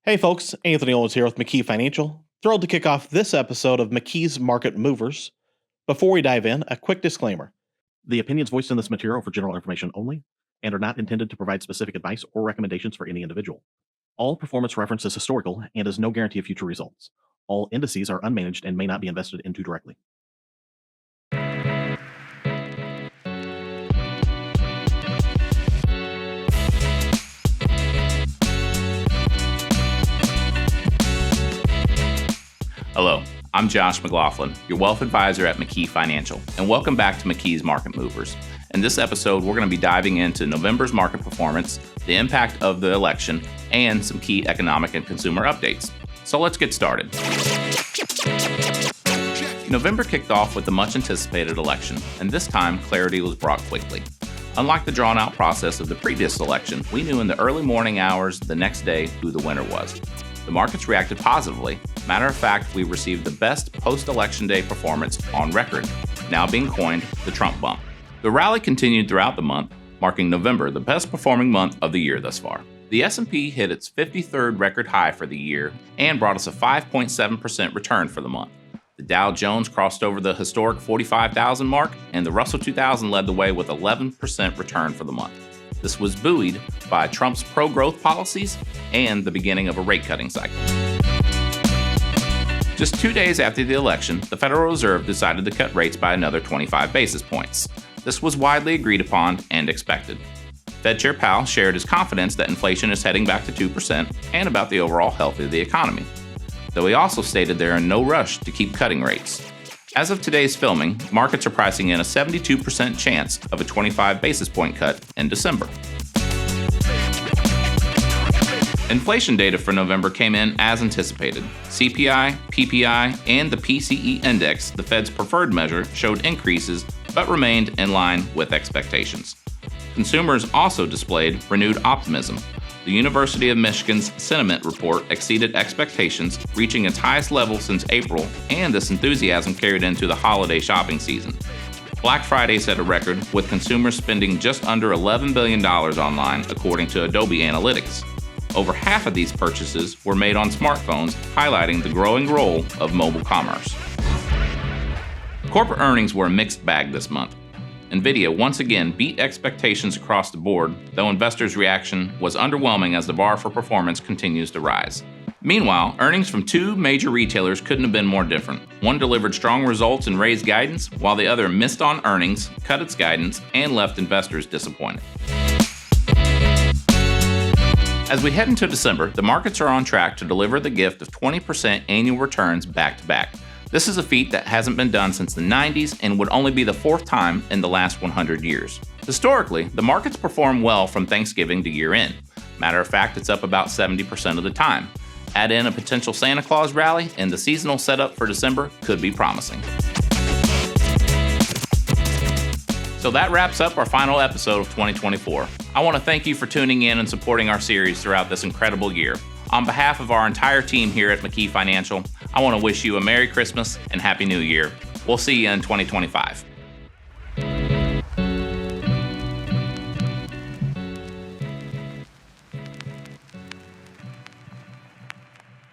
Hey folks, Anthony Owens here with McKee Financial. Thrilled to kick off this episode of McKee's Market Movers. Before we dive in, a quick disclaimer. The opinions voiced in this material are for general information only and are not intended to provide specific advice or recommendations for any individual. All performance reference is historical and is no guarantee of future results. All indices are unmanaged and may not be invested into directly. Hello, I'm Josh McGlothlin, your Wealth Advisor at McKee Financial, and welcome back to McKee's Market Movers. In this episode, we're going to be diving into November's market performance, the impact of the election, and some key economic and consumer updates. So let's get started. November kicked off with the much-anticipated election, and this time clarity was brought quickly. Unlike the drawn-out process of the previous election, we knew in the early morning hours the next day who the winner was. The markets reacted positively. Matter of fact, we received the best post-election day performance on record, now being coined the Trump bump. The rally continued throughout the month, marking November the best performing month of the year thus far. The S&P hit its 53rd record high for the year and brought us a 5.7% return for the month. The Dow Jones crossed over the historic 45,000 mark, and the Russell 2000 led the way with 11% return for the month. This was buoyed by Trump's pro-growth policies and the beginning of a rate-cutting cycle. Just 2 days after the election, the Federal Reserve decided to cut rates by another 25 basis points. This was widely agreed upon and expected. Fed Chair Powell shared his confidence that inflation is heading back to 2% and about the overall health of the economy, though he also stated they are in no rush to keep cutting rates. As of today's filming, markets are pricing in a 72% chance of a 25 basis point cut in December. Inflation data for November came in as anticipated. CPI, PPI, and the PCE index, the Fed's preferred measure, showed increases but remained in line with expectations. Consumers also displayed renewed optimism. The University of Michigan's sentiment report exceeded expectations, reaching its highest level since April, and this enthusiasm carried into the holiday shopping season. Black Friday set a record, with consumers spending just under $11 billion online, according to Adobe Analytics. Over half of these purchases were made on smartphones, highlighting the growing role of mobile commerce. Corporate earnings were a mixed bag this month. Nvidia once again beat expectations across the board, though investors' reaction was underwhelming as the bar for performance continues to rise. Meanwhile, earnings from two major retailers couldn't have been more different. One delivered strong results and raised guidance, while the other missed on earnings, cut its guidance, and left investors disappointed. As we head into December, the markets are on track to deliver the gift of 20% annual returns back-to-back. This is a feat that hasn't been done since the 90s and would only be the fourth time in the last 100 years. Historically, the markets perform well from Thanksgiving to year-end. Matter of fact, it's up about 70% of the time. Add in a potential Santa Claus rally, and the seasonal setup for December could be promising. So that wraps up our final episode of 2024. I want to thank you for tuning in and supporting our series throughout this incredible year. On behalf of our entire team here at McKee Financial, I want to wish you a Merry Christmas and Happy New Year. We'll see you in 2025.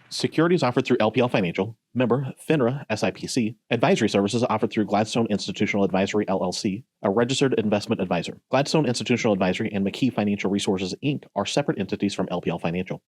Securities offered through LPL Financial, member FINRA SIPC. Advisory services offered through Gladstone Institutional Advisory LLC, a registered investment advisor. Gladstone Institutional Advisory and McKee Financial Resources Inc. are separate entities from LPL Financial.